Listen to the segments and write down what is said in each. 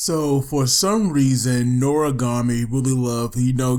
So for some reason, Noragami really loved,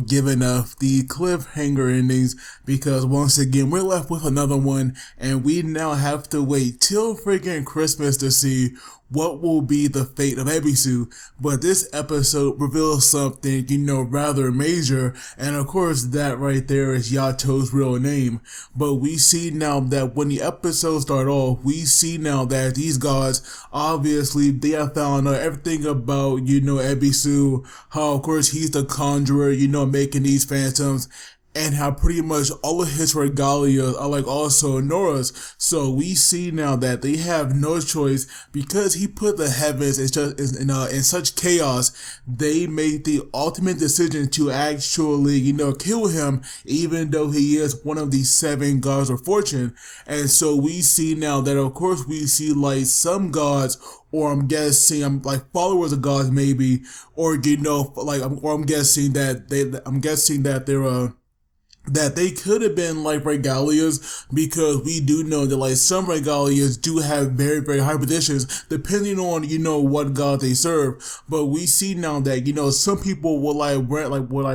giving us the cliffhanger endings because once again, we're left with another one and we now have to wait till freaking Christmas to see what will be the fate of Ebisu. But this episode reveals something, rather major. And of course, that right there is Yato's real name. But we see now that when the episodes start off, we see now that these gods, obviously, they have found out everything about, Ebisu, how of course he's the conjurer, making these phantoms, and how pretty much all of his regalia are like also Nora's. So we see now that they have no choice because he put the heavens in such chaos. They made the ultimate decision to actually, kill him, even though he is one of the 7 gods of fortune. And so we see now that of course we see like some gods, or I'm guessing like followers of gods maybe, or I'm guessing that they're that they could have been like regalias, because we do know that like some regalias do have very, very high positions depending on, what god they serve. But we see now that, some people will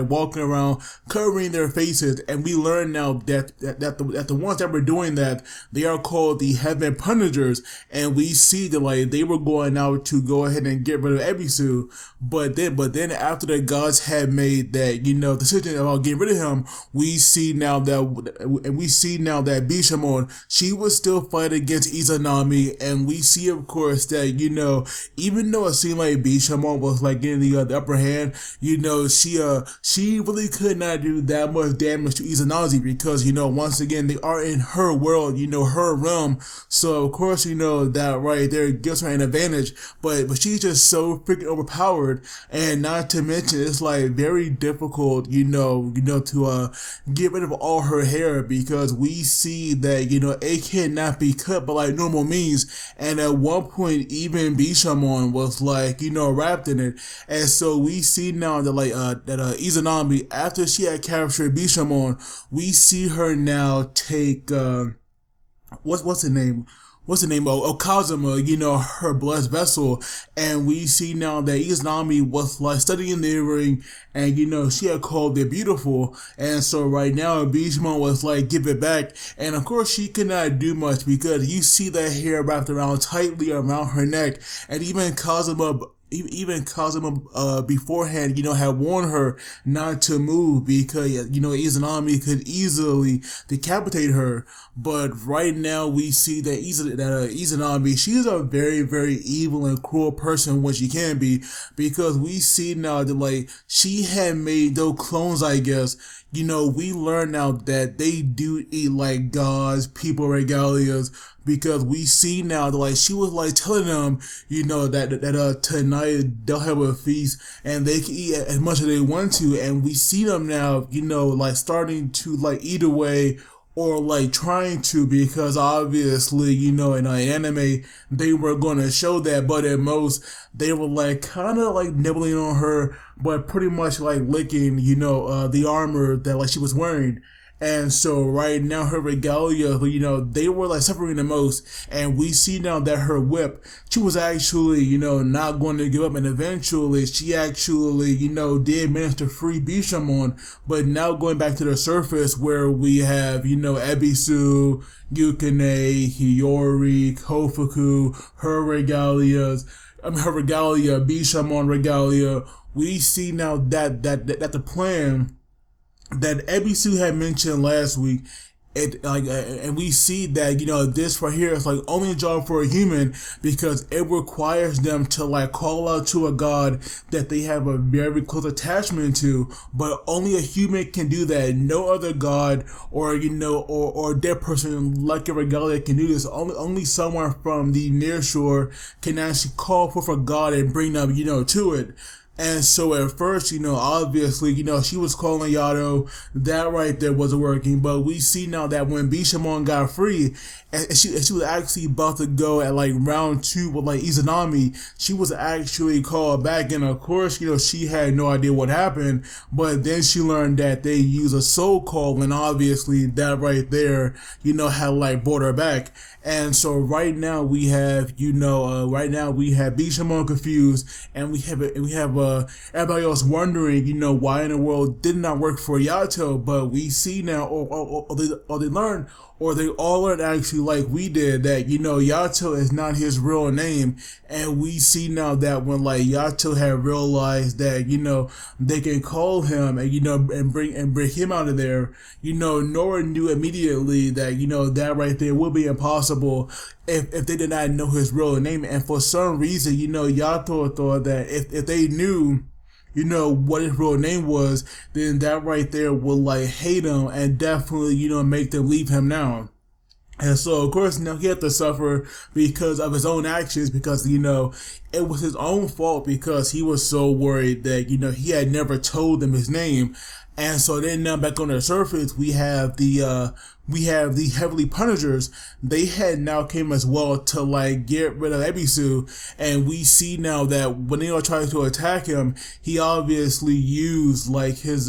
walking around covering their faces, and we learn now that the ones that were doing that, they are called the heaven punishers. And we see that like they were going out to go ahead and get rid of Ebisu, but then after the gods had made that, decision about getting rid of him, we see now that Bishamon, she was still fighting against Izanami, and we see of course that, even though it seemed like Bishamon was like getting the upper hand, she really could not do that much damage to Izanami because, once again, they are in her world, her realm. So of course, that right there gives her an advantage, but she's just so freaking overpowered, and not to mention it's like very difficult, to get rid of all her hair, because we see that, it cannot be cut by like normal means. And at one point, even Bishamon was like, wrapped in it. And so we see now that Izanami, after she had captured Bishamon, we see her now take, what's her name? Oh, Kazuma, her blessed vessel. And we see now that Izanami was like studying the ring, and she had called it beautiful. And so right now, Bishamon was like, give it back. And of course, she could not do much because you see that hair wrapped around tightly around her neck. And even Kazuma beforehand, had warned her not to move because, Izanami could easily decapitate her. But right now we see that Izanami, she's a very, very evil and cruel person when she can be, because we see now that like she had made those clones, I guess. We learn now that they do eat like gods, people, regalias, because we see now that like she was like telling them, that tonight they'll have a feast and they can eat as much as they want to, and we see them now, like starting to like eat away, or like trying to, because obviously, in an anime, they were going to show that, but at most, they were like kind of like nibbling on her, but pretty much like licking, the armor that like she was wearing. And so right now her regalia, they were like suffering the most. And we see now that her whip, she was actually, not going to give up. And eventually she actually, did manage to free Bishamon. But now going back to the surface where we have, Ebisu, Yukine, Hiyori, Kofuku, her regalia, Bishamon regalia, we see now that the plan that Ebisu had mentioned last week, and we see that, this right here is like only a job for a human, because it requires them to like call out to a god that they have a very close attachment to, but only a human can do that. No other god or dead person like a regalia can do this. Only someone from the near shore can actually call for a god and bring them, to it. And so at first, obviously, she was calling Yato. That right there wasn't working. But we see now that when Bishamon got free, and she was actually about to go at like round 2 with like Izanami, she was actually called back. And of course, she had no idea what happened. But then she learned that they use a soul call, and obviously that right there, had like brought her back. And so right now we have, Bishamon confused, and we have everybody else wondering, why in the world did not work for Yato. But we see now, or they learn, or they all learned actually like we did, that, Yato is not his real name. And we see now that when like Yato had realized that, they can call him and, and bring him out of there, Nora knew immediately that, that right there would be impossible if they did not know his real name. And for some reason, Yato thought that if they knew, what his real name was, then that right there would like hate him and definitely, make them leave him now. And so, of course, now he had to suffer because of his own actions, because, it was his own fault, because he was so worried that, he had never told them his name. And so then now back on the surface, we have the Heavenly Punishers. They had now came as well to like get rid of Ebisu, and we see now that when they are trying to attack him, he obviously used like his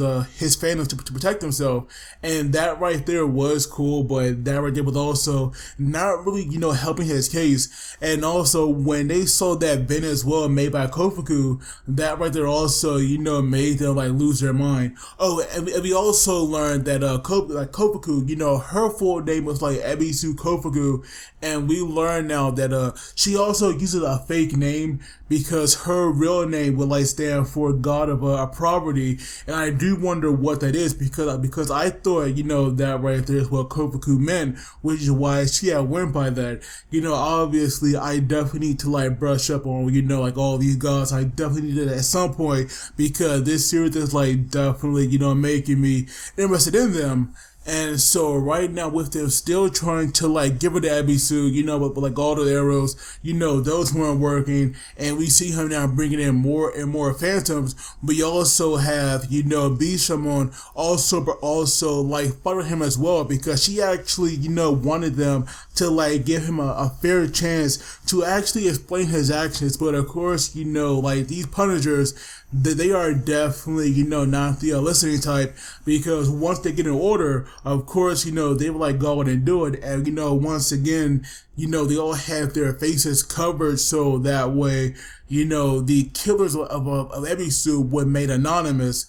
phantoms to protect himself, and that right there was cool. But that right there was also not really helping his case. And also when they saw that Ven as well made by Kofuku, that right there also made them like lose their mind. Oh, and we also learned that Kofuku, her full name was like Ebisu Kofuku, and we learn now that she also uses a fake name because her real name would like stand for God of Poverty. And I do wonder what that is, because I thought that right there is what Kofuku meant, which is why she had went by that. Obviously I definitely need to like brush up on like all these gods. I definitely need it at some point, because this series is like definitely making me interested in them. And so right now, with them still trying to like give her the Ebisu, but like all the arrows, those weren't working. And we see her now bringing in more and more phantoms. But you also have, Bishamon also like fighting him as well, because she actually, wanted them to like give him a fair chance to actually explain his actions. But of course, like these Punishers, they are definitely, not the listening type, because once they get an order, of course, they will like go out and do it. And, once again, they all have their faces covered, so that way, the killers of Ebisu were made anonymous.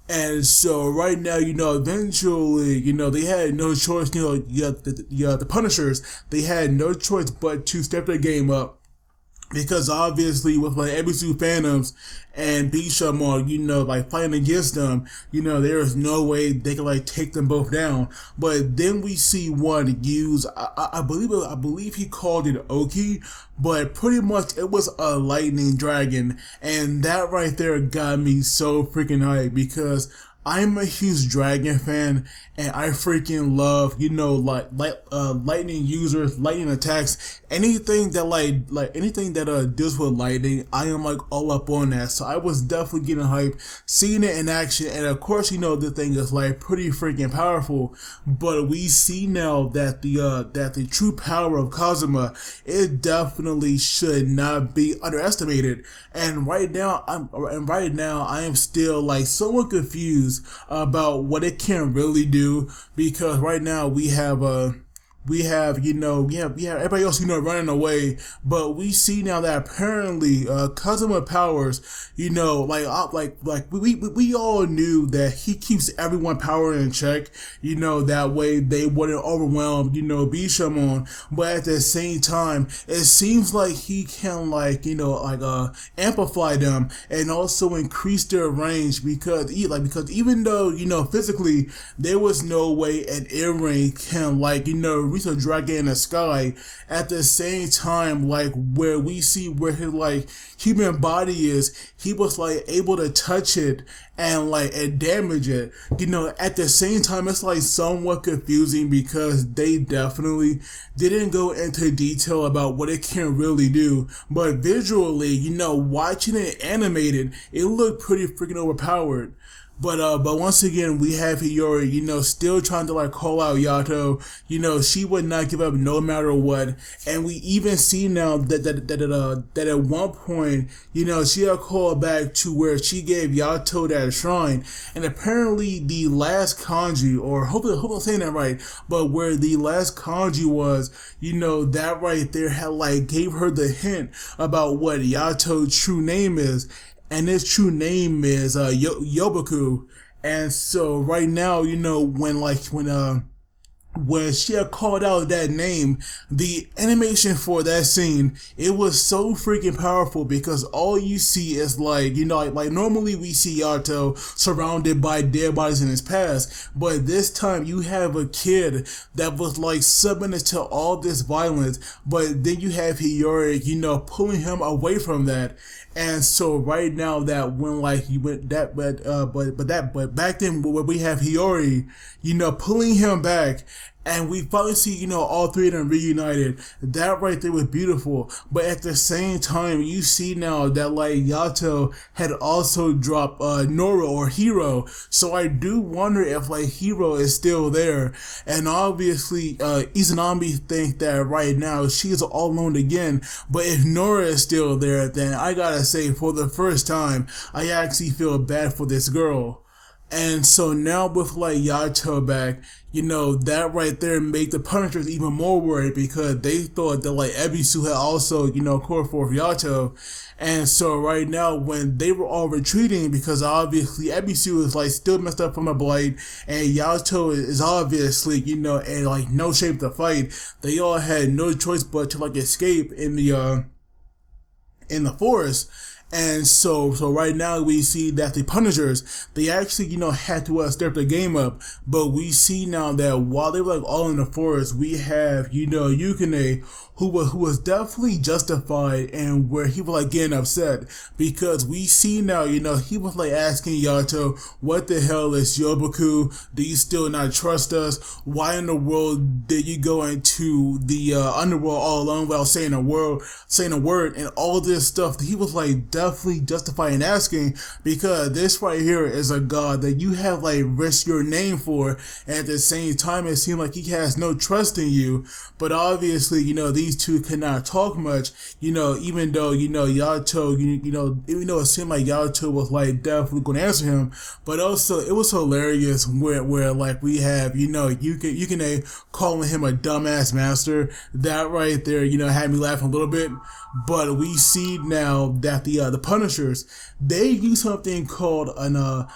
And so right now, eventually, they had no choice, the Punishers, they had no choice but to step their game up. Because obviously with like Ebisu Phantoms and Bishamon, like fighting against them, there is no way they can like take them both down. But then we see one use, I believe he called it Oki, but pretty much it was a lightning dragon. And that right there got me so freaking hyped, because I'm a huge dragon fan, and I freaking love, lightning users, lightning attacks, anything that anything that deals with lightning. I am like all up on that. So I was definitely getting hyped, seeing it in action, and of course, the thing is like pretty freaking powerful. But we see now that the true power of Kazuma, it definitely should not be underestimated. And right now I am still like somewhat confused about what it can really do, because right now we have everybody else, running away, but we see now that apparently, Kazuma powers, we all knew that he keeps everyone power in check, that way they wouldn't overwhelm, Bishamon, but at the same time, it seems like he can amplify them and also increase their range, because even though, physically, there was no way an earring can, release a dragon in the sky. At the same time, like where we see where his like human body is, he was like able to touch it and damage it. At the same time, it's like somewhat confusing because they definitely didn't go into detail about what it can really do. But visually, watching it animated, it looked pretty freaking overpowered. But once again, we have Hiyori, still trying to like call out Yato. She would not give up no matter what. And we even see now that at one point, she had called back to where she gave Yato that shrine. And apparently the last kanji, or hopefully I'm saying that right, but where the last kanji was, that right there had like gave her the hint about what Yato's true name is. And his true name is Yoboku. And so right now, when she had called out that name, the animation for that scene, it was so freaking powerful because all you see is like normally we see Yato surrounded by dead bodies in his past, but this time you have a kid that was like submitted to all this violence, but then you have Hiyori, pulling him away from that. And so right now that when like you went that but back then when we have Hiyori, pulling him back, and we finally see, all three of them reunited. That right there was beautiful. But at the same time, you see now that like Yato had also dropped Nora or Hiro. So I do wonder if like Hiro is still there. And obviously, Izanami think that right now she's all alone again. But if Nora is still there, then I gotta say, for the first time, I actually feel bad for this girl. And so now with like Yato back, that right there made the Punishers even more worried because they thought that like Ebisu had also, called for Yato. And so right now when they were all retreating, because obviously Ebisu is like still messed up from a blight and Yato is obviously, in like no shape to fight, they all had no choice but to like escape in the forest. And so right now we see that the Punishers, they actually, had to step the game up. But we see now that while they were like all in the forest, we have, Yukine, who was definitely justified and where he was like getting upset because we see now, he was like asking Yato, what the hell is Yoboku? Do you still not trust us? Why in the world did you go into the underworld all alone without saying a word and all this stuff? He was like definitely justifying asking because this right here is a god that you have like risked your name for, and at the same time it seemed like he has no trust in you. But obviously, these two cannot talk much, even though, Yato, it seemed like Yato was like definitely going to answer him. But also it was hilarious where like we have, Yukine calling him a dumbass master. That right there, had me laughing a little bit. But we see now that the Punishers, they use something called a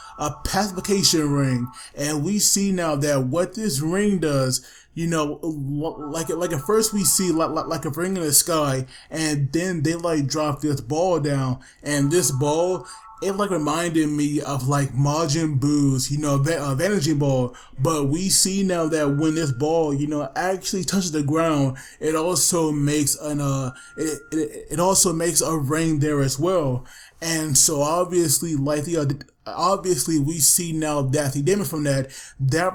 pacification ring, and we see now that what this ring does, like at first we see like a ring in the sky, and then they like drop this ball down, and this ball, it like reminded me of like Majin Buu's, Vanishing Ball. But we see now that when this ball, actually touches the ground, it also makes it also makes a ring there as well. And so obviously, like obviously we see now that the damage from that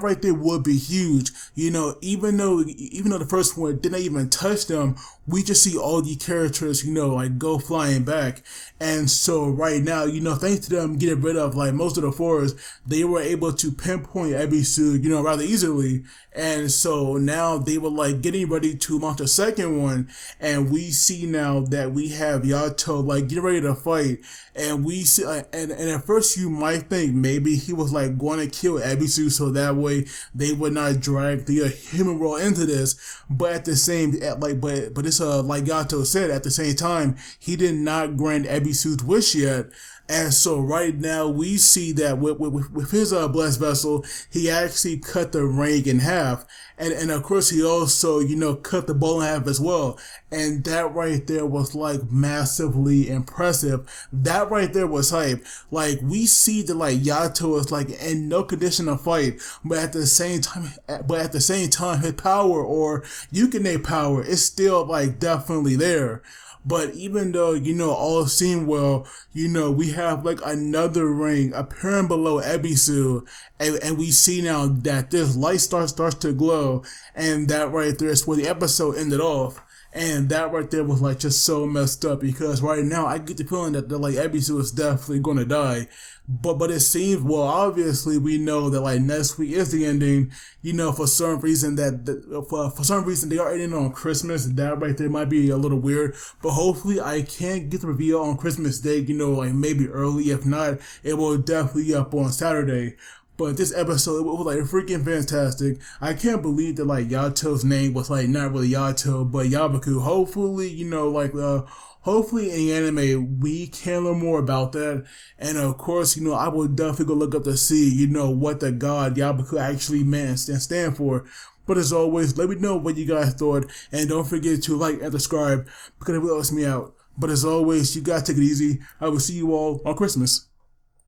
right there would be huge. Even though the first one didn't even touch them, we just see all the characters, like go flying back. And so right now, thanks to them getting rid of like most of the forests, they were able to pinpoint Ebisu, rather easily. And so now they were like getting ready to launch a second one, and we see now that we have Yato like getting ready to fight, and we see and at first you might think maybe he was like going to kill Ebisu so that way they would not drag the human world into this. But at the same but it's like Yato said, at the same time he did not grant Ebisu's wish yet. And And so right now we see that with his blessed vessel, he actually cut the ring in half. And of course he also, cut the bowl in half as well. And that right there was like massively impressive. That right there was hype. Like we see that like Yato is like in no condition to fight, but at the same time his power, or Yukine power, is still like definitely there. But even though, all seem well, we have like another ring appearing below Ebisu, and we see now that this light starts to glow, and that right there is where the episode ended off. And that right there was like just so messed up, because right now I get the feeling that like Ebisu is definitely gonna die. But it seems, well, obviously we know that like next week is the ending. For some reason for some reason they are ending on Christmas. That right there might be a little weird. But hopefully I can get the reveal on Christmas Day. Like maybe early. If not, it will definitely be up on Saturday. But this episode, it was like freaking fantastic. I can't believe that like Yato's name was like not really Yato, but Yabaku. Hopefully, hopefully in anime we can learn more about that. And of course, I will definitely go look up to see, what the god Yabaku actually meant and stand for. But as always, let me know what you guys thought, and don't forget to like and subscribe, because it really helps me out. But as always, you guys take it easy. I will see you all on Christmas.